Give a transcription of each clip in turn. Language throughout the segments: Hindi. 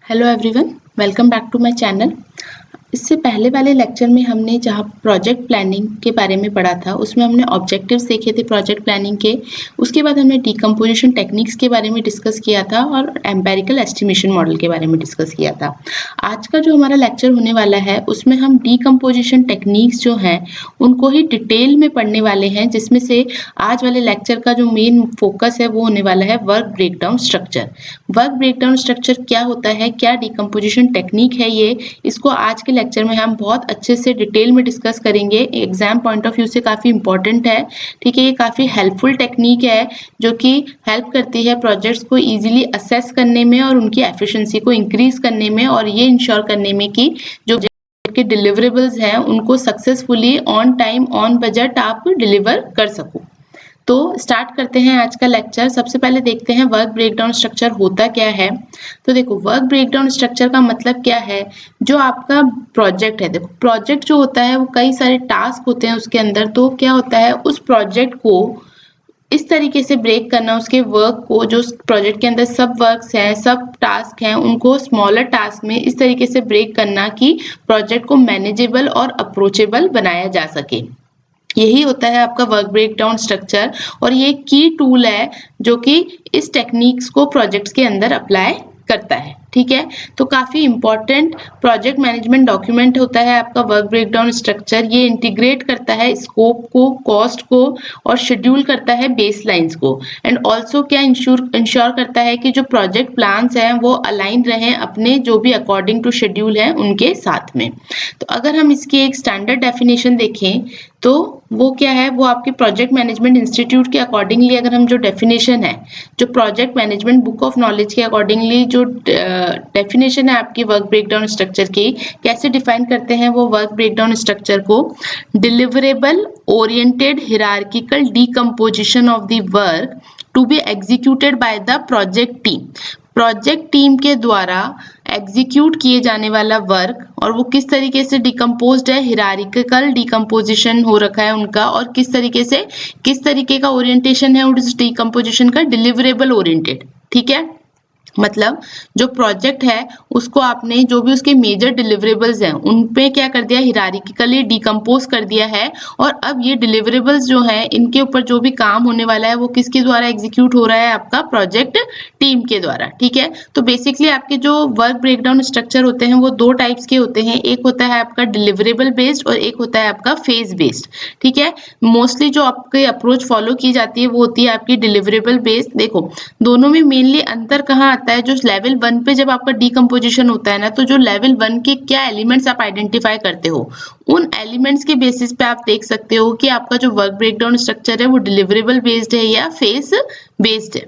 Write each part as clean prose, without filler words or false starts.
Hello everyone, welcome back to my channel. इससे पहले वाले लेक्चर में हमने जहाँ प्रोजेक्ट प्लानिंग के बारे में पढ़ा था उसमें हमने ऑब्जेक्टिव्स देखे थे प्रोजेक्ट प्लानिंग के। उसके बाद हमने डिकम्पोजिशन टेक्निक्स के बारे में डिस्कस किया था और एम्पेरिकल एस्टिमेशन मॉडल के बारे में डिस्कस किया था। आज का जो हमारा लेक्चर होने वाला है उसमें हम डिकम्पोजिशन टेक्निक्स जो हैं उनको ही डिटेल में पढ़ने वाले हैं, जिसमें से आज वाले लेक्चर का जो मेन फोकस है वो होने वाला है work breakdown structure. Work breakdown structure क्या होता है, क्या डिकम्पोजिशन टेक्निक है ये, इसको आज के लेक्चर में हम बहुत अच्छे से डिटेल में डिस्कस करेंगे। एग्जाम पॉइंट ऑफ व्यू से काफ़ी इंपॉर्टेंट है, ठीक है। ये काफ़ी हेल्पफुल टेक्निक है जो कि हेल्प करती है प्रोजेक्ट्स को इजीली असेस करने में और उनकी एफिशिएंसी को इंक्रीज करने में, और ये इंश्योर करने में कि जो के डिलीवरेबल्स हैं उनको successfully on time on budget आप डिलीवर कर सको। तो स्टार्ट करते हैं आज का लेक्चर। सबसे पहले देखते हैं वर्क ब्रेकडाउन स्ट्रक्चर होता क्या है। तो देखो, वर्क ब्रेकडाउन स्ट्रक्चर का मतलब क्या है, जो आपका प्रोजेक्ट है, देखो प्रोजेक्ट जो होता है वो कई सारे टास्क होते हैं उसके अंदर। तो क्या होता है, उस प्रोजेक्ट को इस तरीके से ब्रेक करना, उसके वर्क को, जो प्रोजेक्ट के अंदर सब वर्क्स हैं, सब टास्क हैं, उनको स्मॉलर टास्क में इस तरीके से ब्रेक करना कि प्रोजेक्ट को मैनेजेबल और अप्रोचेबल बनाया जा सके। यही होता है आपका वर्क ब्रेकडाउन स्ट्रक्चर, और ये की टूल है जो कि इस टेक्निक्स को प्रोजेक्ट्स के अंदर अप्लाई करता है, ठीक है। तो काफी इंपॉर्टेंट प्रोजेक्ट मैनेजमेंट डॉक्यूमेंट होता है आपका वर्क ब्रेकडाउन स्ट्रक्चर। ये इंटीग्रेट करता है स्कोप को, कॉस्ट को, और शेड्यूल करता है बेसलाइंस को, एंड ऑल्सो क्या इंश्योर करता है कि जो प्रोजेक्ट प्लान्स हैं वो अलाइन रहें अपने जो भी अकॉर्डिंग टू शेड्यूल है उनके साथ में। तो अगर हम इसकी एक स्टैंडर्ड डेफिनेशन देखें तो वो क्या है, वो आपके प्रोजेक्ट मैनेजमेंट इंस्टीट्यूट के अकॉर्डिंगली अगर हम जो डेफिनेशन है, जो project management book of knowledge के अकॉर्डिंगली जो डेफिनेशन है आपकी वर्क ब्रेकडाउन स्ट्रक्चर की, कैसे डिफाइन करते हैं वो वर्क ब्रेकडाउन स्ट्रक्चर को, deliverable oriented hierarchical decomposition of the work to be executed by the project team. Project team के द्वारा एग्जीक्यूट किए जाने वाला वर्क, और वो किस तरीके से डिकम्पोज्ड है, हिरारिकल डिकम्पोजिशन हो रखा है उनका, और किस तरीके का ओरिएंटेशन है उस डिकम्पोजिशन का, डिलीवरेबल ओरिएंटेड, ठीक है। मतलब जो प्रोजेक्ट है उसको आपने जो भी उसके मेजर डिलीवरेबल्स हैं उन पे क्या कर दिया, हिरारिकली डिकम्पोज कर दिया है, और अब ये डिलीवरेबल्स जो हैं इनके ऊपर जो भी काम होने वाला है वो किसके द्वारा एग्जीक्यूट हो रहा है, आपका प्रोजेक्ट टीम के द्वारा, ठीक है। तो बेसिकली आपके जो वर्क ब्रेकडाउन स्ट्रक्चर होते हैं वो दो टाइप्स के होते हैं, एक होता है आपका डिलीवरेबल बेस्ड और एक होता है आपका फेज बेस्ड, ठीक है। मोस्टली जो आपकी अप्रोच फॉलो की जाती है वो होती है आपकी डिलीवरेबल बेस्ड। देखो दोनों में मेनली अंतर कहाँ आता है, जो लेवल 1 पे जब आपका डिकम्पोजिशन होता है ना, तो जो लेवल 1 के क्या एलिमेंट्स आप आइडेंटिफाई करते हो, उन एलिमेंट्स के बेसिस पे आप देख सकते हो कि आपका जो वर्क ब्रेकडाउन स्ट्रक्चर है वो डिलीवरेबल बेस्ड है या फेज बेस्ड है।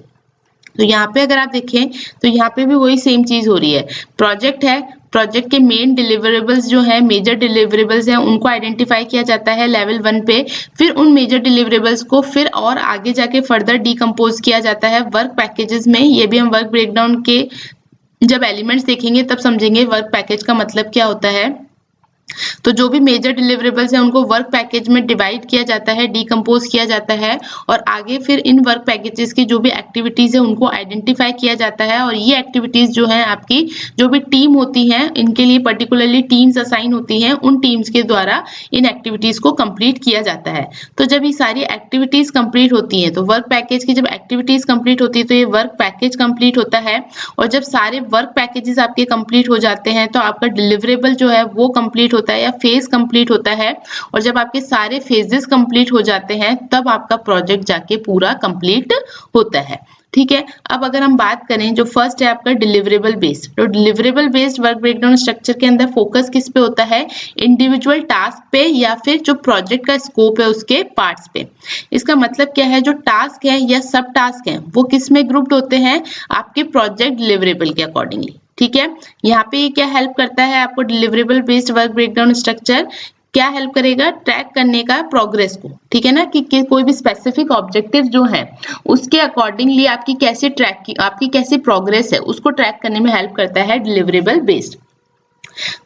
तो यहाँ पे अगर आप देखें तो यहाँ पे भी वही सेम चीज हो रही है। प्रोजेक्ट है, प्रोजेक्ट के मेन डिलीवरेबल्स जो है, मेजर डिलीवरेबल्स हैं, उनको आइडेंटिफाई किया जाता है लेवल 1 पे। फिर उन मेजर डिलीवरेबल्स को फिर और आगे जाके फर्दर डिकम्पोज किया जाता है वर्क पैकेजेस में। ये भी हम वर्क ब्रेकडाउन के जब एलिमेंट्स देखेंगे तब समझेंगे वर्क पैकेज का मतलब क्या होता है। तो जो भी मेजर डिलीवरेबल्स हैं उनको वर्क पैकेज में डिवाइड किया जाता है, डिकम्पोज किया जाता है, और आगे फिर इन वर्क पैकेजेस की जो भी एक्टिविटीज है उनको आइडेंटिफाई किया जाता है। और ये एक्टिविटीज जो है आपकी जो भी टीम होती हैं, इनके लिए पर्टिकुलरली टीम्स असाइन होती हैं, उन टीम्स के द्वारा इन एक्टिविटीज को कंप्लीट किया जाता है। तो जब ये सारी एक्टिविटीज कंप्लीट होती हैं, तो वर्क पैकेज की जब एक्टिविटीज कंप्लीट होती है तो ये वर्क पैकेज कंप्लीट होता है। और जब सारे वर्क पैकेजेस आपके कंप्लीट हो जाते हैं तो आपका डिलीवरेबल जो है वो कंप्लीट होता है या फेज कंप्लीट होता है। और जब आपके सारे फेजेस कंप्लीट हो जाते हैं तब आपका प्रोजेक्ट जाके पूरा कंप्लीट होता है, ठीक है। अब अगर हम बात करें, जो फर्स्ट है आपका डिलीवरेबल बेस्ड, तो deliverable based work breakdown structure के अंदर फोकस किस पे होता है, इंडिविजुअल टास्क पे या फिर जो प्रोजेक्ट का स्कोप है उसके पार्ट्स पे। इसका मतलब क्या है, जो टास्क है या सब टास्क है वो किस में ग्रुप्ड होते हैं, आपके प्रोजेक्ट डिलीवरेबल के अकॉर्डिंगली, ठीक है। यहाँ पे ये क्या हेल्प करता है आपको, deliverable based work breakdown structure क्या हेल्प करेगा, ट्रैक करने का प्रोग्रेस को, ठीक है ना, कि कोई भी स्पेसिफिक ऑब्जेक्टिव जो है उसके अकॉर्डिंगली आपकी कैसे प्रोग्रेस है उसको ट्रैक करने में हेल्प करता है डिलीवरेबल बेस्ड।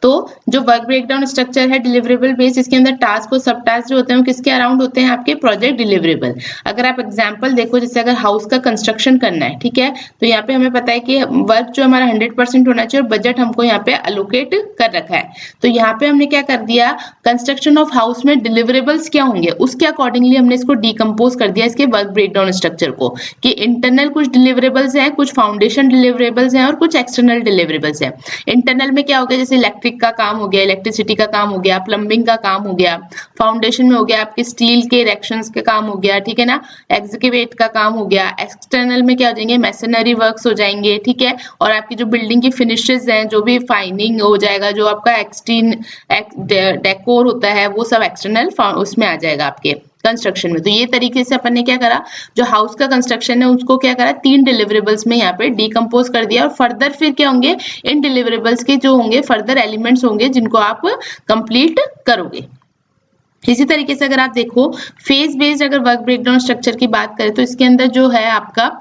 तो जो वर्क ब्रेकडाउन स्ट्रक्चर है डिलीवरेबल बेस, इसके अंदर टास्क और सब टास्क जो होते हैं वो किसके अराउंड होते हैं, आपके प्रोजेक्ट डिलीवरेबल। अगर आप एग्जांपल देखो, जैसे अगर हाउस का कंस्ट्रक्शन करना है, ठीक है, तो यहाँ पे हमें पता है कि वर्क जो हमारा 100% होना चाहिए और बजट हमको यहाँ पे अलोकेट कर रखा है। तो यहाँ पे हमने क्या कर दिया, कंस्ट्रक्शन ऑफ हाउस में डिलीवरेबल्स क्या होंगे उसके अकॉर्डिंगली हमने इसको डिकम्पोज कर दिया, इसके वर्क ब्रेकडाउन स्ट्रक्चर को, कि इंटरनल कुछ डिलीवरेबल्स हैं, कुछ फाउंडेशन डिलीवरेबल्स हैं और कुछ एक्सटर्नल डिलीवरेबल्स हैं। इंटरनल में क्या हो गया, जैसे इलेक्ट्रिक का काम हो गया, इलेक्ट्रिसिटी का काम हो गया, प्लम्बिंग का काम हो गया, फाउंडेशन में हो गया आपके स्टील के इरेक्शंस के काम हो गया, ठीक है ना, एक्सकेवेट का काम हो गया। एक्सटर्नल में क्या हो जाएंगे, मैसनरी वर्क्स हो जाएंगे, ठीक है, और आपकी जो बिल्डिंग की फिनिशेस हैं, जो भी फाइनिंग हो जाएगा, जो आपका एक्सटीन डेकोर होता है, वो सब एक्सटर्नल उसमें आ जाएगा आपके कंस्ट्रक्शन में। तो ये तरीके से अपन ने क्या करा, जो हाउस का कंस्ट्रक्शन है उसको क्या करा, 3 डिलीवरेबल्स में यहाँ पे डिकम्पोज कर दिया, और फर्दर फिर क्या होंगे, इन डिलीवरेबल्स के जो होंगे फर्दर एलिमेंट्स होंगे जिनको आप कंप्लीट करोगे। इसी तरीके से अगर आप देखो फेज बेस्ड अगर वर्क ब्रेकडाउन स्ट्रक्चर की बात करें, तो इसके अंदर जो है आपका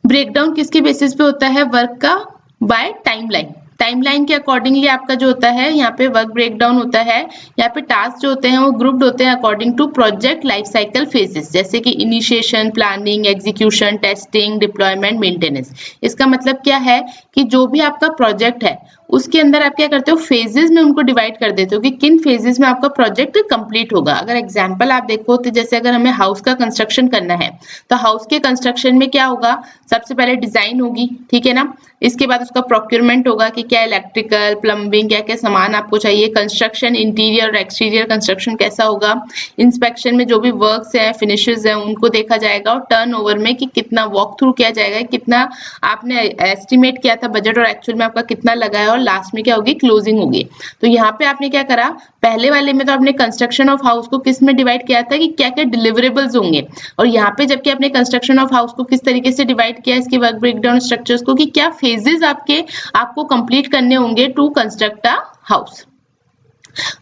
ब्रेकडाउन किसके बेसिस पे होता है, वर्क का बाय टाइमलाइन। टाइमलाइन के अकॉर्डिंगली आपका जो होता है यहाँ पे वर्क ब्रेकडाउन होता है। यहाँ पे टास्क जो होते हैं वो ग्रुप्ड होते हैं according to project life cycle phases, जैसे कि initiation, planning, execution, testing, deployment, maintenance. इसका मतलब क्या है कि जो भी आपका प्रोजेक्ट है उसके अंदर आप क्या करते हो, फेजेस में उनको डिवाइड कर देते हो कि किन फेजेस में आपका प्रोजेक्ट कंप्लीट होगा। अगर एग्जांपल आप देखो तो जैसे अगर हमें हाउस का कंस्ट्रक्शन करना है, तो हाउस के कंस्ट्रक्शन में क्या होगा, सबसे पहले डिजाइन होगी, ठीक है ना, इसके बाद उसका प्रोक्योरमेंट होगा कि क्या इलेक्ट्रिकल, प्लम्बिंग, क्या क्या सामान आपको चाहिए, कंस्ट्रक्शन, इंटीरियर और एक्सटीरियर कंस्ट्रक्शन कैसा होगा, इंस्पेक्शन में जो भी वर्क्स हैं, फिनिशेस हैं, उनको देखा जाएगा, और टर्नओवर में कि कितना वॉक थ्रू किया जाएगा, कितना आपने एस्टिमेट किया था बजट और एक्चुअल में आपका कितना लगा है, और लास्ट में क्या होगी, क्लोजिंग होगी। तो यहाँ पे आपने क्या करा, पहले वाले में तो आपने कंस्ट्रक्शन ऑफ हाउस को किस में डिवाइड किया था कि क्या क्या डिलीवरेबल्स होंगे, और यहाँ पे जबकि आपने कंस्ट्रक्शन ऑफ हाउस को किस तरीके से डिवाइड किया इसके वर्क ब्रेकडाउन स्ट्रक्चर्स को, कि क्या फेजेस आपको कंप्लीट करने होंगे टू कंस्ट्रक्ट अ हाउस।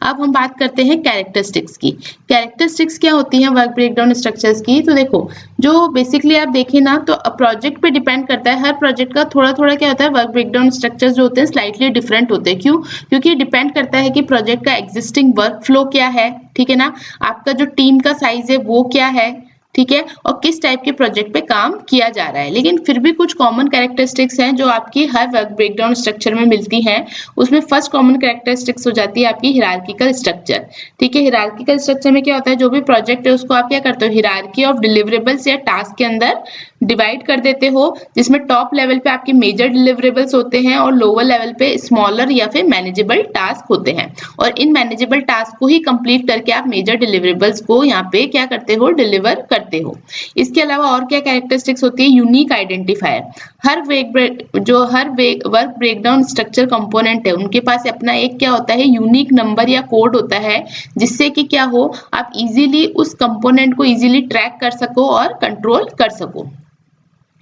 अब हम बात करते हैं कैरेक्टरिस्टिक्स की। कैरेक्टरिस्टिक्स क्या होती हैं वर्क ब्रेकडाउन स्ट्रक्चर्स की, तो देखो जो बेसिकली आप देखें ना तो प्रोजेक्ट पे डिपेंड करता है, हर प्रोजेक्ट का थोड़ा थोड़ा क्या होता है, वर्क ब्रेकडाउन स्ट्रक्चर्स जो होते हैं स्लाइटली डिफरेंट होते हैं। क्यों, क्योंकि डिपेंड करता है कि प्रोजेक्ट का एग्जिस्टिंग वर्क फ्लो क्या है, ठीक है ना, आपका जो टीम का साइज है वो क्या है, ठीक है, और किस टाइप के प्रोजेक्ट पे काम किया जा रहा है। लेकिन फिर भी कुछ कॉमन कैरेक्टरिस्टिक्स हैं जो आपकी हर वर्क ब्रेकडाउन स्ट्रक्चर में मिलती हैं। उसमें फर्स्ट कॉमन कैरेक्टरिस्टिक्स हो जाती है आपकी हिरार्किकल स्ट्रक्चर, ठीक है। हिरार्किकल स्ट्रक्चर में क्या होता है, जो भी प्रोजेक्ट है उसको आप क्या करते हो, हिरार्की ऑफ डिलीवरेबल्स या टास्क के अंदर डिवाइड कर देते हो, जिसमें टॉप लेवल पे आपके मेजर डिलीवरेबल्स होते हैं और लोअर लेवल पे स्मॉलर या फिर मैनेजेबल टास्क होते हैं, और इन मैनेजेबल टास्क को ही कंप्लीट करके आप मेजर डिलीवरेबल्स को यहाँ पे क्या करते हो, डिलीवर करते हो। इसके अलावा और क्या कैरेक्टरिस्टिक्स होती है, unique identifier. Her work breakdown structure component है उनके पास अपना एक क्या होता है, यूनिक नंबर या कोड होता है, जिससे कि क्या हो, आप इजीली उस कंपोनेंट को इजीली ट्रैक कर सको और कंट्रोल कर सको।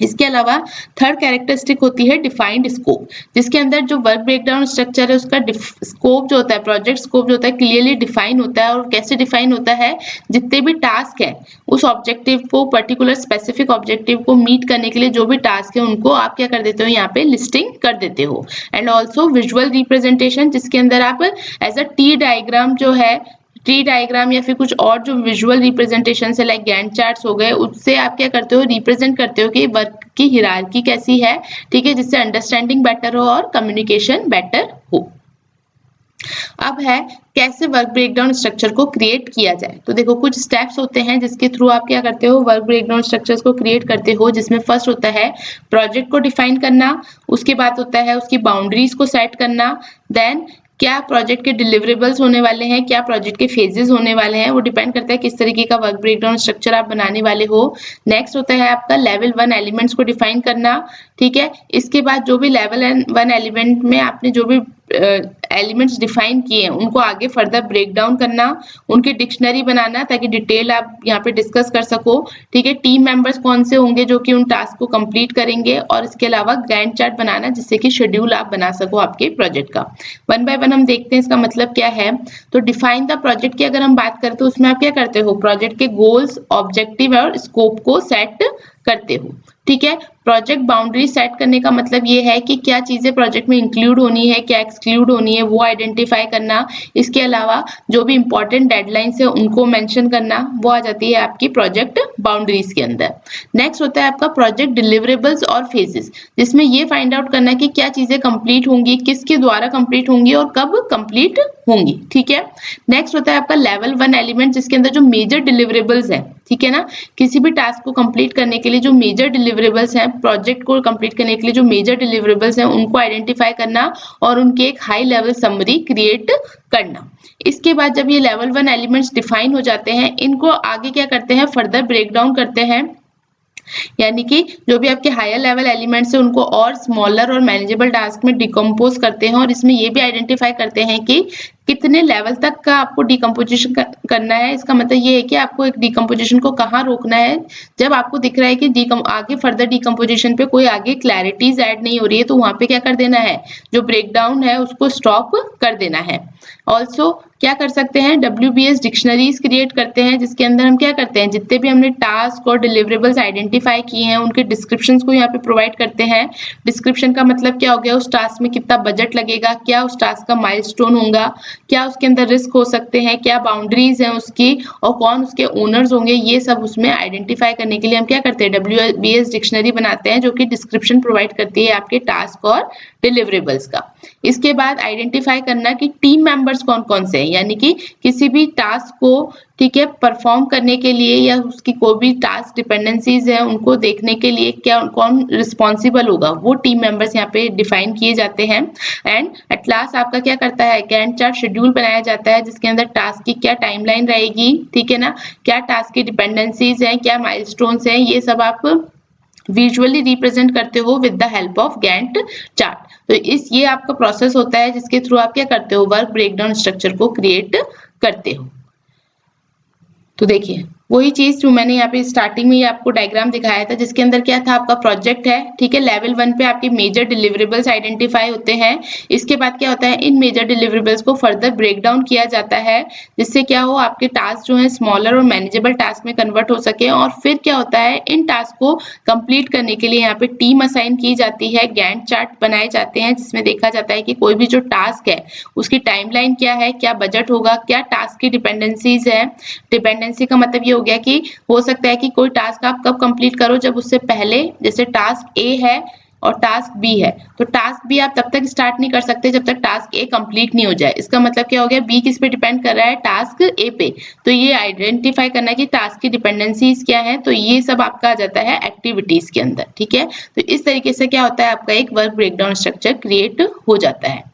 इसके अलावा थर्ड कैरेक्टरिस्टिक होती है डिफाइंड स्कोप, जिसके अंदर जो वर्क ब्रेकडाउन स्ट्रक्चर है उसका स्कोप जो होता है, प्रोजेक्ट स्कोप जो होता है क्लियरली डिफाइन होता है। और कैसे डिफाइन होता है, जितने भी टास्क है उस ऑब्जेक्टिव को, पर्टिकुलर स्पेसिफिक ऑब्जेक्टिव को मीट करने के लिए जो भी टास्क है उनको आप क्या कर देते हो, यहाँ पे लिस्टिंग कर देते हो। एंड ऑल्सो विजुअल रिप्रेजेंटेशन, जिसके अंदर आप एज अ टी डायग्राम जो है, ट्री डायग्राम या फिर कुछ और जो विजुअल रिप्रेजेंटेशन है लाइक गैंट चार्ट्स हो गए, उससे आप क्या करते हो, रिप्रेजेंट करते हो कि वर्क की हिरार्की कैसी है, ठीक है, जिससे अंडरस्टैंडिंग बेटर हो और कम्युनिकेशन बेटर हो। अब है कैसे वर्क ब्रेकडाउन स्ट्रक्चर को क्रिएट किया जाए। तो देखो कुछ स्टेप्स होते हैं जिसके थ्रू आप क्या करते हो, वर्क ब्रेकडाउन स्ट्रक्चर्स को क्रिएट करते हो, जिसमें फर्स्ट होता है प्रोजेक्ट को डिफाइन करना, उसके बाद होता है उसकी बाउंड्रीज को सेट करना, देन क्या प्रोजेक्ट के डिलीवरेबल्स होने वाले हैं, क्या प्रोजेक्ट के फेजेस होने वाले हैं, वो डिपेंड करता है किस तरीके का वर्क ब्रेकडाउन स्ट्रक्चर आप बनाने वाले हो। नेक्स्ट होता है आपका लेवल 1 एलिमेंट्स को डिफाइन करना, ठीक है। इसके बाद जो भी लेवल 1 एलिमेंट में आपने जो भी एलिमेंट्स डिफाइन किए हैं उनको आगे फर्दर ब्रेक डाउन करना, उनकी डिक्शनरी बनाना ताकि डिटेल आप यहाँ पे डिस्कस कर सको, ठीक है। टीम मेंबर्स कौन से होंगे जो कि उन टास्क को कंप्लीट करेंगे, और इसके अलावा गैंट चार्ट बनाना जिससे कि शेड्यूल आप बना सको आपके प्रोजेक्ट का। वन बाय वन हम देखते हैं इसका मतलब क्या है। तो डिफाइन द प्रोजेक्ट की अगर हम बात करें तो उसमें आप क्या करते हो, प्रोजेक्ट के गोल्स, ऑब्जेक्टिव और स्कोप को सेट करते हो, ठीक है। प्रोजेक्ट बाउंड्री सेट करने का मतलब ये है कि क्या चीजें प्रोजेक्ट में इंक्लूड होनी है, क्या एक्सक्लूड होनी है, वो आइडेंटिफाई करना। इसके अलावा जो भी इंपॉर्टेंट डेडलाइंस है उनको मेंशन करना, वो आ जाती है आपकी प्रोजेक्ट बाउंड्रीज के अंदर। नेक्स्ट होता है आपका प्रोजेक्ट डिलीवरेबल्स और फेजेस, जिसमें ये फाइंड आउट करना कि क्या चीजें कंप्लीट होंगी, किसके द्वारा कंप्लीट होंगी और कब कंप्लीट होंगी। ठीक है। नेक्स्ट होता है आपका लेवल 1 एलिमेंट, जिसके अंदर जो मेजर डिलीवरेबल्स हैं, ठीक है ना, किसी भी टास्क को कंप्लीट करने के लिए जो मेजर डिलीवरेबल्स हैं, प्रोजेक्ट को कंप्लीट करने के लिए जो मेजर डिलीवरेबल्स हैं उनको आइडेंटिफाई करना और उनके एक हाई लेवल समरी क्रिएट करना। इसके बाद जब ये लेवल 1 एलिमेंट्स डिफाइन हो जाते हैं, इनको आगे क्या करते हैं, फर्दर ब्रेक डाउन करते हैं, यानी कि जो भी आपके हायर लेवल एलिमेंट्स हैं उनको और स्मॉलर और मैनेजेबल टास्क में डिकम्पोज करते हैं और इसमें ये भी आइडेंटिफाई करते हैं कि कितने लेवल तक का आपको डिकम्पोजिशन करना है। इसका मतलब ये है कि आपको एक डिकम्पोजिशन को कहाँ रोकना है। जब आपको दिख रहा है कि आगे फर्दर डिकम्पोजिशन पे कोई आगे क्लैरिटीज ऐड नहीं हो रही है, तो वहां पे क्या कर देना है, जो ब्रेकडाउन है उसको स्टॉप कर देना है। ऑल्सो क्या कर सकते हैं, WBS डिक्शनरीज क्रिएट करते हैं, जिसके अंदर हम क्या करते हैं, जितने भी हमने टास्क और डिलीवरेबल्स आइडेंटिफाई किए हैं उनके डिस्क्रिप्शंस को यहाँ पे प्रोवाइड करते हैं। डिस्क्रिप्शन का मतलब क्या हो गया, उस टास्क में कितना बजट लगेगा, क्या उस टास्क का माइलस्टोन होगा, क्या उसके अंदर रिस्क हो सकते हैं, क्या बाउंड्रीज हैं उसकी और कौन उसके ओनर्स होंगे, ये सब उसमें आइडेंटिफाई करने के लिए हम क्या करते हैं, WBS डिक्शनरी बनाते हैं, जो कि डिस्क्रिप्शन प्रोवाइड करती है आपके टास्क और डिलीवरेबल्स का। इसके बाद आइडेंटिफाई करना कि टीम मेंबर्स कौन कौन से हैं, यानी कि किसी भी टास्क को, ठीक है, परफॉर्म करने के लिए या उसकी कोई भी टास्क डिपेंडेंसीज है उनको देखने के लिए क्या कौन रिस्पॉन्सिबल होगा, वो टीम मेंबर्स यहाँ पे डिफाइन किए जाते हैं। एंड एट लास्ट आपका क्या करता है, गैंट चार्ट शेड्यूल बनाया जाता है, जिसके अंदर टास्क की क्या टाइमलाइन रहेगी, ठीक है ना, क्या टास्क की डिपेंडेंसीज हैं, क्या माइलस्टोन्स हैं, ये सब आप विजुअली रिप्रेजेंट करते हो with the help of Gantt chart. तो ये आपका प्रोसेस होता है जिसके थ्रू आप क्या करते हो, वर्क ब्रेकडाउन स्ट्रक्चर को क्रिएट करते हो। तो देखिए वही चीज जो मैंने यहाँ पे स्टार्टिंग में ही आपको डायग्राम दिखाया था, जिसके अंदर क्या था, आपका प्रोजेक्ट है, ठीक है, लेवल 1 पे आपके मेजर डिलीवरेबल्स आइडेंटिफाई होते हैं। इसके बाद क्या होता है, इन मेजर डिलीवरेबल्स को फर्दर ब्रेक डाउन किया जाता है, जिससे क्या हो, आपके टास्क जो है स्मॉलर और मैनेजेबल टास्क में कन्वर्ट हो सके। और फिर क्या होता है, इन टास्क को कंप्लीट करने के लिए यहाँ पे टीम असाइन की जाती है, गैंट चार्ट बनाए जाते हैं, जिसमें देखा जाता है कि कोई भी जो टास्क है उसकी टाइमलाइन क्या है, क्या बजट होगा, क्या टास्क की डिपेंडेंसीज है। डिपेंडेंसी का मतलब ये हो गया कि हो सकता है कि कोई टास्क आप कब कंप्लीट करो, जब उससे पहले, जैसे टास्क ए है और टास्क बी है, तो टास्क बी आप तब तक स्टार्ट नहीं कर सकते जब तक टास्क ए कंप्लीट नहीं हो जाए। इसका मतलब क्या हो गया, बी किस पे डिपेंड कर रहा है, टास्क ए पे। तो ये आइडेंटिफाई करना है कि टास्क की डिपेंडेंसीज क्या है, तो ये सब आपका आ जाता है एक्टिविटीज के अंदर, ठीक है। तो इस तरीके से क्या होता है, आपका एक वर्क ब्रेकडाउन स्ट्रक्चर क्रिएट हो जाता है।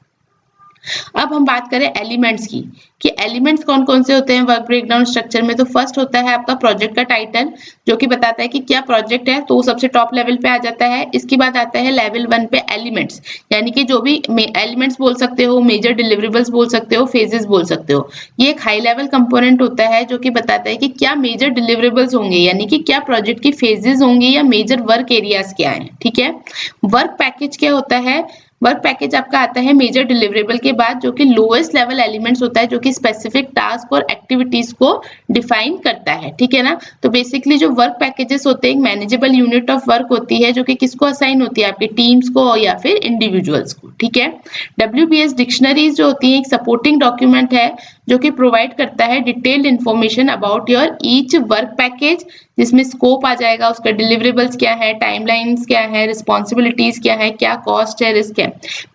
अब हम बात करें एलिमेंट्स की, कि एलिमेंट्स कौन कौन से होते हैं वर्क ब्रेकडाउन स्ट्रक्चर में। तो फर्स्ट होता है आपका प्रोजेक्ट का टाइटल, जो कि बताता है कि क्या प्रोजेक्ट है, तो वो सबसे टॉप लेवल पे आ जाता है। इसके बाद आता है लेवल 1 पे एलिमेंट्स, यानी कि जो भी एलिमेंट्स बोल सकते हो, मेजर डिलीवरेबल्स बोल सकते हो, फेजेस बोल सकते हो। ये एक हाई लेवल कंपोनेंट होता है जो कि बताता है कि क्या मेजर डिलीवरेबल्स होंगे, यानी कि क्या प्रोजेक्ट की फेजेस होंगी या मेजर वर्क एरियाज क्या है, ठीक है। वर्क पैकेज क्या होता है, वर्क पैकेज आपका आता है मेजर डिलीवरेबल के बाद, जो कि लोएस्ट लेवल एलिमेंट्स होता है, जो कि स्पेसिफिक टास्क और एक्टिविटीज को डिफाइन करता है, ठीक है ना। तो बेसिकली जो वर्क पैकेजेस होते हैं, मैनेजेबल यूनिट ऑफ वर्क होती है, जो कि किसको असाइन होती है, आपकी टीम्स को या फिर इंडिविजुअल्स को, ठीक है। WBS डिक्शनरीज जो होती है एक सपोर्टिंग डॉक्यूमेंट है, जो कि प्रोवाइड करता है detailed information about your each work package, जिसमें स्कोप आ जाएगा, उसका डिलीवरेबल्स क्या है, टाइमलाइंस क्या है, रिस्पॉन्सिबिलिटीज क्या है, क्या कॉस्ट है, रिस्क है।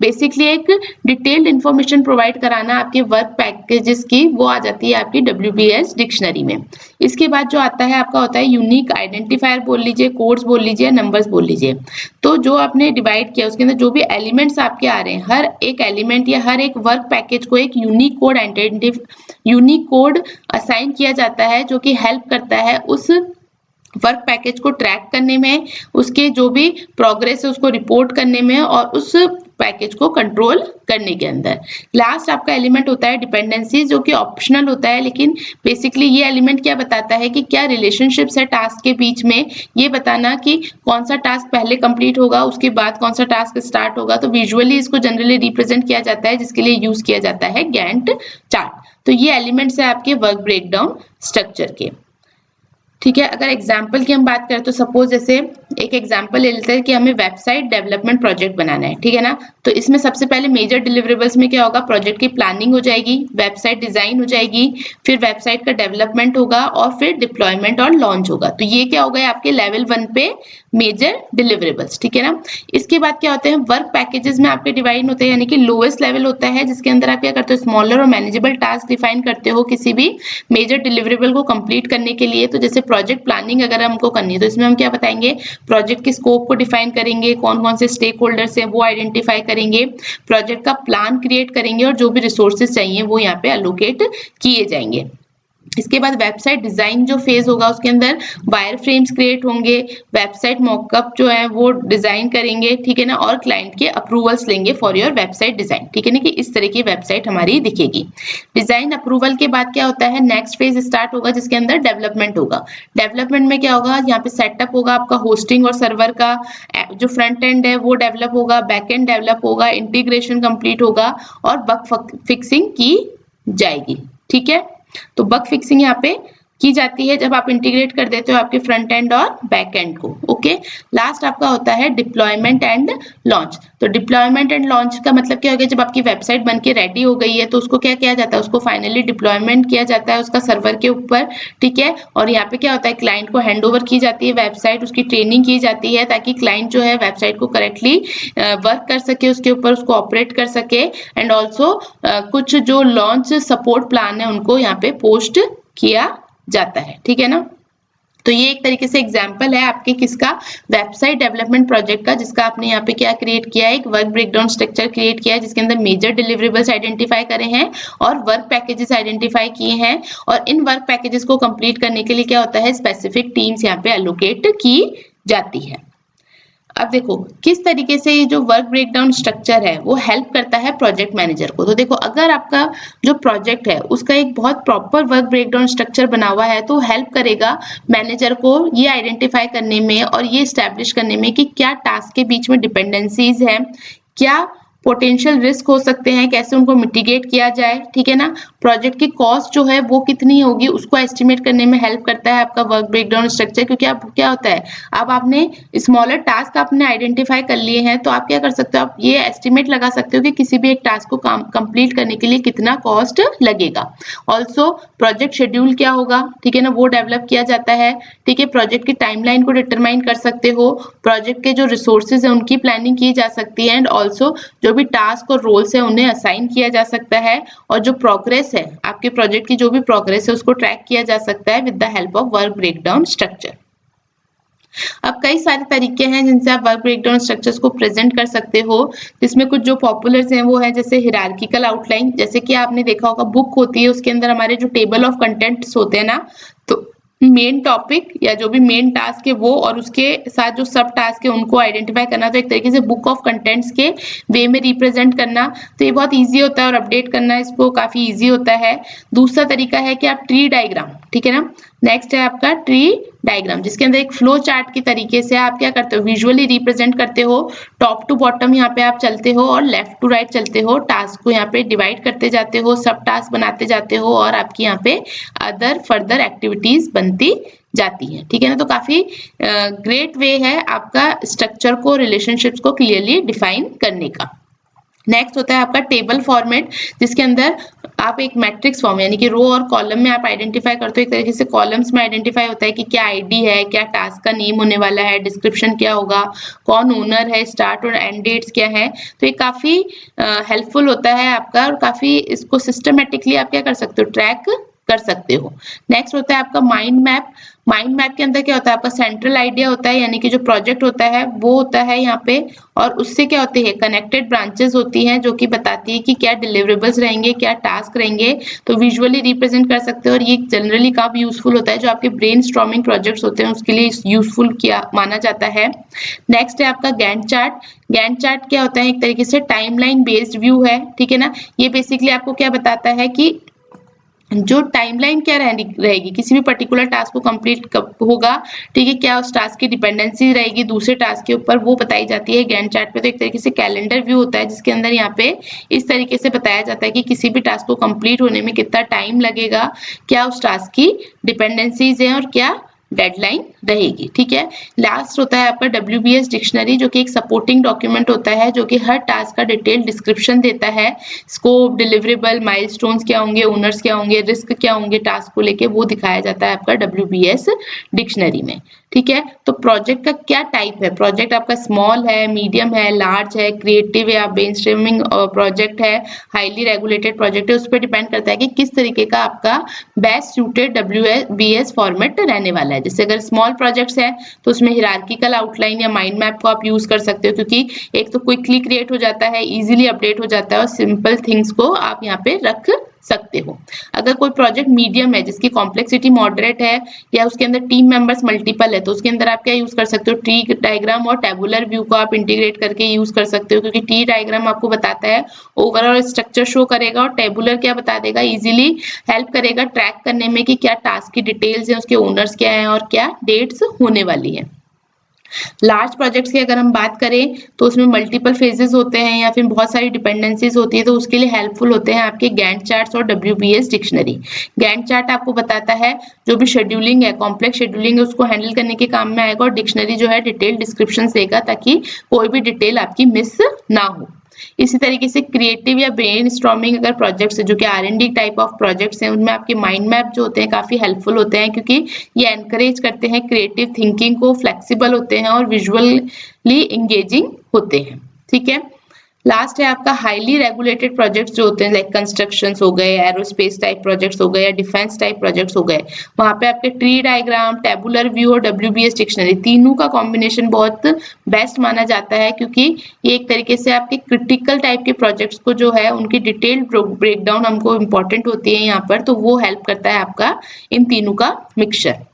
बेसिकली एक डिटेल्ड इंफॉर्मेशन प्रोवाइड कराना आपके वर्क पैकेजेस की, वो आ जाती है आपकी WBS डिक्शनरी में। इसके बाद जो आता है आपका होता है यूनिक आइडेंटिफायर बोल लीजिए, कोड्स बोल लीजिए, नंबर्स बोल लीजिए। तो जो आपने डिवाइड किया उसके अंदर जो भी एलिमेंट्स आपके आ रहे हैं, हर एक एलिमेंट या हर एक वर्क पैकेज को एक यूनिक कोड असाइन किया जाता है, जो कि हेल्प करता है उस वर्क पैकेज को ट्रैक करने में, उसके जो भी प्रोग्रेस है उसको रिपोर्ट करने में और उस पैकेज को कंट्रोल करने के अंदर। लास्ट आपका एलिमेंट होता है डिपेंडेंसी, जो कि ऑप्शनल होता है, लेकिन बेसिकली ये एलिमेंट क्या बताता है कि क्या रिलेशनशिप्स है टास्क के बीच में, ये बताना कि कौन सा टास्क पहले कंप्लीट होगा, उसके बाद कौन सा टास्क स्टार्ट होगा। तो विजुअली इसको जनरली रिप्रेजेंट किया जाता है, जिसके लिए यूज किया जाता है गैंट चार्ट। तो ये एलिमेंट्स है आपके वर्क ब्रेकडाउन स्ट्रक्चर के। ठीक है। अगर एग्जाम्पल की हम बात करें तो सपोज जैसे एक एग्जाम्पल ले लेते हैं कि हमें वेबसाइट डेवलपमेंट प्रोजेक्ट बनाना है, ठीक है ना। तो इसमें सबसे पहले मेजर डिलीवरेबल्स में क्या होगा, प्रोजेक्ट की प्लानिंग हो जाएगी, वेबसाइट डिजाइन हो जाएगी, फिर वेबसाइट का डेवलपमेंट होगा और फिर डिप्लॉयमेंट और लॉन्च होगा। तो ये क्या हो गए आपके लेवल 1 पे मेजर डिलीवरेबल्स, ठीक है ना। इसके बाद क्या होते हैं, वर्क पैकेजेस में आपके डिवाइड होते हैं, यानी कि लोएस्ट लेवल होता है जिसके अंदर आप क्या करते हो, स्मॉलर और मैनेजेबल टास्क डिफाइन करते हो किसी भी मेजर डिलीवरेबल को कंप्लीट करने के लिए। तो जैसे प्रोजेक्ट प्लानिंग अगर हमको करनी है तो इसमें हम क्या बताएंगे, प्रोजेक्ट के स्कोप को डिफाइन करेंगे, कौन कौन से स्टेक होल्डर्स हैं वो आइडेंटिफाई करेंगे, प्रोजेक्ट का प्लान क्रिएट करेंगे और जो भी रिसोर्सेज चाहिए वो यहाँ पे एलोकेट किए जाएंगे। इसके बाद वेबसाइट डिजाइन जो फेज होगा उसके अंदर वायर फ्रेम्स क्रिएट होंगे, वेबसाइट मॉकअप जो है वो डिजाइन करेंगे, ठीक है ना, और क्लाइंट के अप्रूवल्स लेंगे फॉर योर वेबसाइट डिजाइन, ठीक है ना, कि इस तरह की वेबसाइट हमारी दिखेगी। डिजाइन अप्रूवल के बाद क्या होता है, नेक्स्ट फेज स्टार्ट होगा जिसके अंदर डेवलपमेंट होगा। डेवलपमेंट में क्या होगा, यहाँ पे सेटअप होगा आपका होस्टिंग और सर्वर का, जो फ्रंट एंड है वो डेवलप होगा, बैक एंड डेवलप होगा, इंटीग्रेशन कंप्लीट होगा और बग फिक्सिंग की जाएगी, ठीक है। तो बग फिक्सिंग यहाँ पे की जाती है जब आप इंटीग्रेट कर देते हो आपके फ्रंट एंड और बैक एंड को, ओके। लास्ट आपका होता है डिप्लॉयमेंट एंड लॉन्च। तो डिप्लॉयमेंट एंड लॉन्च का मतलब क्या हो गया, जब आपकी वेबसाइट बनके रेडी हो गई है तो उसको क्या किया जाता है, उसको फाइनली डिप्लॉयमेंट किया जाता है उसका सर्वर के ऊपर, ठीक है। और यहाँ पे क्या होता है, क्लाइंट को हैंड ओवर की जाती है वेबसाइट, उसकी ट्रेनिंग की जाती है ताकि क्लाइंट जो है वेबसाइट को करेक्टली वर्क कर सके, उसके ऊपर उसको ऑपरेट कर सके, एंड ऑल्सो कुछ जो लॉन्च सपोर्ट प्लान है उनको यहाँ पे पोस्ट किया जाता है, ठीक है ना। तो ये एक तरीके से एग्जांपल है आपके किसका, वेबसाइट डेवलपमेंट प्रोजेक्ट का, जिसका आपने यहाँ पे क्या क्रिएट किया है, एक वर्क ब्रेकडाउन स्ट्रक्चर क्रिएट किया है जिसके अंदर मेजर डिलीवरेबल्स आइडेंटिफाई करे हैं और वर्क पैकेजेस आइडेंटिफाई किए हैं। और इन वर्क पैकेजेस को कंप्लीट करने के लिए क्या होता है, स्पेसिफिक टीम्स यहाँ पे एलोकेट की जाती है। अब देखो किस तरीके से ये जो वर्क ब्रेकडाउन स्ट्रक्चर है वो हेल्प करता है प्रोजेक्ट मैनेजर को। तो देखो अगर आपका जो प्रोजेक्ट है उसका एक बहुत प्रॉपर वर्क ब्रेकडाउन स्ट्रक्चर बना हुआ है तो हेल्प करेगा मैनेजर को ये आइडेंटिफाई करने में और ये स्टैब्लिश करने में कि क्या टास्क के बीच में डिपेंडेंसीज हैं, क्या पोटेंशियल रिस्क हो सकते हैं, कैसे उनको मिटिगेट किया जाए, ठीक है ना। प्रोजेक्ट की कॉस्ट जो है वो कितनी होगी उसको एस्टिमेट करने में हेल्प करता है आपका वर्क ब्रेकडाउन स्ट्रक्चर। क्योंकि आप क्या होता है, अब आपने स्मॉलर टास्क आपने आइडेंटिफाई कर लिए हैं तो आप क्या कर सकते हो, आप ये एस्टिमेट लगा सकते हो कि किसी भी एक टास्क को कंप्लीट करने के लिए कितना कॉस्ट लगेगा। ऑल्सो प्रोजेक्ट शेड्यूल क्या होगा, ठीक है ना, वो डेवलप किया जाता है, ठीक है। प्रोजेक्ट की टाइमलाइन को डिटरमाइन कर सकते हो, प्रोजेक्ट के जो रिसोर्सेज है उनकी प्लानिंग की जा सकती है, एंड ऑल्सो जो भी टास्क और रोल्स है उन्हें असाइन किया जा सकता है, और जो प्रोग्रेस है आपके प्रोजेक्ट की जो भी प्रोग्रेस है उसको ट्रैक किया जा सकता है with the help of work breakdown structure. अब कई सारे तरीके हैं जिनसे आप वर्क ब्रेकडाउन स्ट्रक्चर्स को प्रेजेंट कर सकते हो, जिसमें कुछ जो पॉपुलर्स हैं वो है जैसे हिरार्किकल आउटलाइन। जैसे कि आपने देखा होगा बुक होती है उसके अंदर हमारे जो टेबल ऑफ कंटेंट्स होते हैं ना, तो मेन टॉपिक या जो भी मेन टास्क है वो और उसके साथ जो सब टास्क है उनको आइडेंटिफाई करना, तो एक तरीके से बुक ऑफ कंटेंट्स के वे में रिप्रेजेंट करना। तो ये बहुत इजी होता है और अपडेट करना इसको काफी इजी होता है। दूसरा तरीका है कि आप ट्री डायग्राम, ठीक है ना, नेक्स्ट है आपका ट्री डायग्राम जिसके अंदर एक फ्लो चार्ट के तरीके से आप क्या करते हो, विजुअली रिप्रेजेंट करते हो, टॉप टू बॉटम यहाँ पे आप चलते हो और लेफ्ट टू राइट चलते हो, टास्क को यहाँ पे डिवाइड करते जाते हो, सब टास्क बनाते जाते हो और आपकी यहाँ पे अदर फर्दर एक्टिविटीज बनती जाती है, ठीक है ना। तो काफी ग्रेट वे है आपका स्ट्रक्चर को, रिलेशनशिप्स को क्लियरली डिफाइन करने का। नेक्स्ट होता है आपका टेबल फॉर्मेट, जिसके अंदर आप एक मैट्रिक्स फॉर्म यानी कि रो और कॉलम में आप आइडेंटिफाई करते हो। एक तरीके से कॉलम्स में आइडेंटिफाई होता है कि क्या आईडी है, क्या टास्क का नेम होने वाला है, डिस्क्रिप्शन क्या होगा, कौन ओनर है, स्टार्ट और एंड डेट्स क्या है। तो ये काफी हेल्पफुल होता है आपका और काफी इसको सिस्टमेटिकली आप क्या कर सकते हो, ट्रैक कर सकते हो। नेक्स्ट होता है आपका माइंड मैप। माइंड मैप के अंदर क्या होता है, आपका सेंट्रल आइडिया होता है यानी कि जो प्रोजेक्ट होता है वो होता है यहाँ पे, और उससे क्या होती है, कनेक्टेड ब्रांचेस होती हैं जो कि बताती है कि क्या डिलीवरेबल्स रहेंगे, क्या टास्क रहेंगे। तो विजुअली रिप्रेजेंट कर सकते हो और ये जनरली काफी यूजफुल होता है, जो आपके ब्रेन स्टॉर्मिंग प्रोजेक्ट्स होते हैं उसके लिए यूजफुल किया माना जाता है। नेक्स्ट है आपका गैंट चार्ट। गैंट चार्ट क्या होता है, एक तरीके से टाइमलाइन बेस्ड व्यू है, ठीक है ना। ये बेसिकली आपको क्या बताता है कि जो टाइमलाइन क्या रहेगी, किसी भी पर्टिकुलर टास्क को कंप्लीट कब होगा, ठीक है, क्या उस टास्क की डिपेंडेंसी रहेगी दूसरे टास्क के ऊपर, वो बताई जाती है गैंट चार्ट पे। तो एक तरीके से कैलेंडर व्यू होता है जिसके अंदर यहाँ पे इस तरीके से बताया जाता है कि किसी भी टास्क को कंप्लीट होने में कितना टाइम लगेगा, क्या उस टास्क की डिपेंडेंसीज हैं और क्या डेडलाइन रहेगी। ठीक है, लास्ट होता है आपका WBS डिक्शनरी, जो कि एक सपोर्टिंग डॉक्यूमेंट होता है जो कि हर टास्क का डिटेल डिस्क्रिप्शन देता है, स्कोप, डिलीवरेबल, माइलस्टोन्स क्या होंगे, ओनर्स क्या होंगे, रिस्क क्या होंगे टास्क को लेके, वो दिखाया जाता है आपका WBS डिक्शनरी में। ठीक है, तो प्रोजेक्ट का क्या टाइप है, प्रोजेक्ट आपका स्मॉल है, मीडियम है, लार्ज है, क्रिएटिव या ब्रेनस्टॉर्मिंग प्रोजेक्ट है, हाईली रेगुलेटेड प्रोजेक्ट है, उस पर डिपेंड करता है कि किस तरीके का आपका बेस्ट सूटेड WBS फॉर्मेट रहने वाला है। जैसे अगर स्मॉल प्रोजेक्ट्स हैं तो उसमें हिरार्किकल आउटलाइन या माइंड मैप को आप यूज कर सकते हो, क्योंकि एक तो क्विकली क्रिएट हो जाता है, इजीली अपडेट हो जाता है और सिंपल थिंग्स को आप यहाँ पे रख सकते हो। अगर कोई प्रोजेक्ट मीडियम है जिसकी कॉम्प्लेक्सिटी मॉडरेट है या उसके अंदर टीम मेंबर्स मल्टीपल है, तो उसके अंदर आप क्या यूज कर सकते हो, ट्री डायग्राम और टेबुलर व्यू को आप इंटीग्रेट करके यूज कर सकते हो, क्योंकि ट्री डायग्राम आपको बताता है ओवरऑल स्ट्रक्चर शो करेगा और टेबुलर क्या बता देगा, इजीली हेल्प करेगा ट्रैक करने में कि क्या टास्क की डिटेल्स है, उसके ओनर्स क्या है और क्या डेट्स होने वाली है। लार्ज प्रोजेक्ट्स की अगर हम बात करें तो उसमें मल्टीपल फेजेस होते हैं या फिर बहुत सारी डिपेंडेंसीज होती है, तो उसके लिए हेल्पफुल होते हैं आपके गैंट चार्ट्स और WBS डिक्शनरी। गैंट चार्ट आपको बताता है जो भी शेड्यूलिंग है, कॉम्प्लेक्स शेड्यूलिंग है, उसको हैंडल करने के काम में आएगा, और डिक्शनरी जो है डिटेल डिस्क्रिप्शन देगा ताकि कोई भी डिटेल आपकी मिस ना हो। इसी तरीके से क्रिएटिव या ब्रेनस्टॉर्मिंग अगर प्रोजेक्ट्स है, जो कि R&D टाइप ऑफ प्रोजेक्ट्स हैं, उनमें आपके माइंड मैप जो होते हैं काफी हेल्पफुल होते हैं, क्योंकि ये एनकरेज करते हैं क्रिएटिव थिंकिंग को, फ्लेक्सिबल होते हैं और विजुअली एंगेजिंग होते हैं। ठीक है, लास्ट है आपका हाईली रेगुलेटेड प्रोजेक्ट्स जो होते हैं, लाइक कंस्ट्रक्शंस हो गए, एरोस्पेस टाइप प्रोजेक्ट्स हो गए या डिफेंस टाइप प्रोजेक्ट्स हो गए। वहां पे आपके ट्री डायग्राम, टेबुलर व्यू और WBS डिक्शनरी तीनों का कॉम्बिनेशन बहुत बेस्ट माना जाता है, क्योंकि ये एक तरीके से आपके क्रिटिकल टाइप के प्रोजेक्ट्स को जो है उनकी डिटेल्ड ब्रेकडाउन हमको इम्पोर्टेंट होती है यहाँ पर, तो वो हेल्प करता है आपका इन तीनों का मिक्सचर।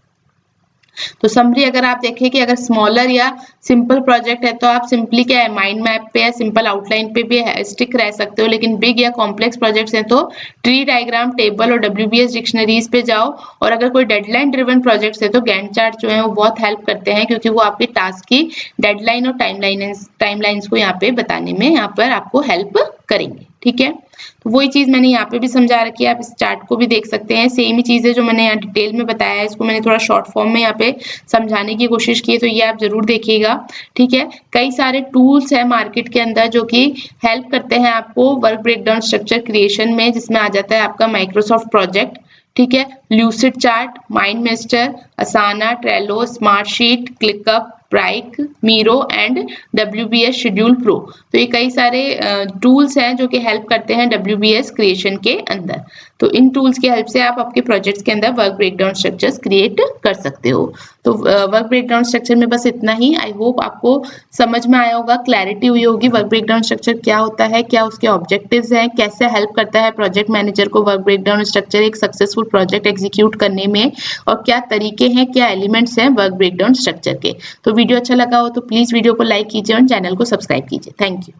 तो समरी अगर आप देखें कि अगर स्मॉलर या सिंपल प्रोजेक्ट है तो आप सिंपली क्या है, माइंड मैप पे या सिंपल आउटलाइन पे भी स्टिक रह सकते हो, लेकिन बिग या कॉम्प्लेक्स प्रोजेक्ट्स हैं तो ट्री डायग्राम, टेबल और WBS डिक्शनरीज पे जाओ। और अगर कोई डेडलाइन ड्रिवन प्रोजेक्ट्स है तो गैंट चार्ट जो है वो बहुत हेल्प करते हैं, क्योंकि वो आपके टास्क की डेडलाइन और टाइमलाइंस को यहाँ पे बताने में यहाँ पर आपको हेल्प करेंगे। ठीक है, तो वही चीज मैंने यहाँ पे भी समझा रखी है, आप इस चार्ट को भी देख सकते हैं। सेम ही चीजें जो मैंने यहाँ डिटेल में बताया है, इसको मैंने थोड़ा शॉर्ट फॉर्म में यहाँ पे समझाने की कोशिश की है, तो ये आप जरूर देखिएगा। ठीक है, कई सारे टूल्स हैं मार्केट के अंदर जो कि हेल्प करते हैं आपको वर्क ब्रेकडाउन स्ट्रक्चर क्रिएशन में, जिसमें आ जाता है आपका माइक्रोसॉफ्ट प्रोजेक्ट, ठीक है, Lucidchart, MindMeister, Asana, Trello, Smartsheet, ClickUp, Wrike, Miro and WBS Schedule Pro. तो ये कई सारे टूल्स हैं जो कि हेल्प करते हैं WBS क्रिएशन के अंदर। तो इन टूल्स की हेल्प से आप आपके प्रोजेक्ट्स के अंदर वर्क ब्रेकडाउन स्ट्रक्चर्स क्रिएट कर सकते हो। तो वर्क ब्रेकडाउन स्ट्रक्चर में बस इतना ही। आई होप आपको समझ में आया होगा, क्लैरिटी हुई होगी वर्क ब्रेकडाउन स्ट्रक्चर क्या होता है, क्या उसके ऑब्जेक्टिव्स हैं, कैसे हेल्प करता है प्रोजेक्ट मैनेजर को वर्क ब्रेकडाउन स्ट्रक्चर एक सक्सेसफुल प्रोजेक्ट एग्जीक्यूट करने में, और क्या तरीके हैं, क्या एलिमेंट्स हैं वर्क ब्रेकडाउन स्ट्रक्चर के। तो वीडियो अच्छा लगा हो तो प्लीज वीडियो को लाइक कीजिए और चैनल को सब्सक्राइब कीजिए। Thank you.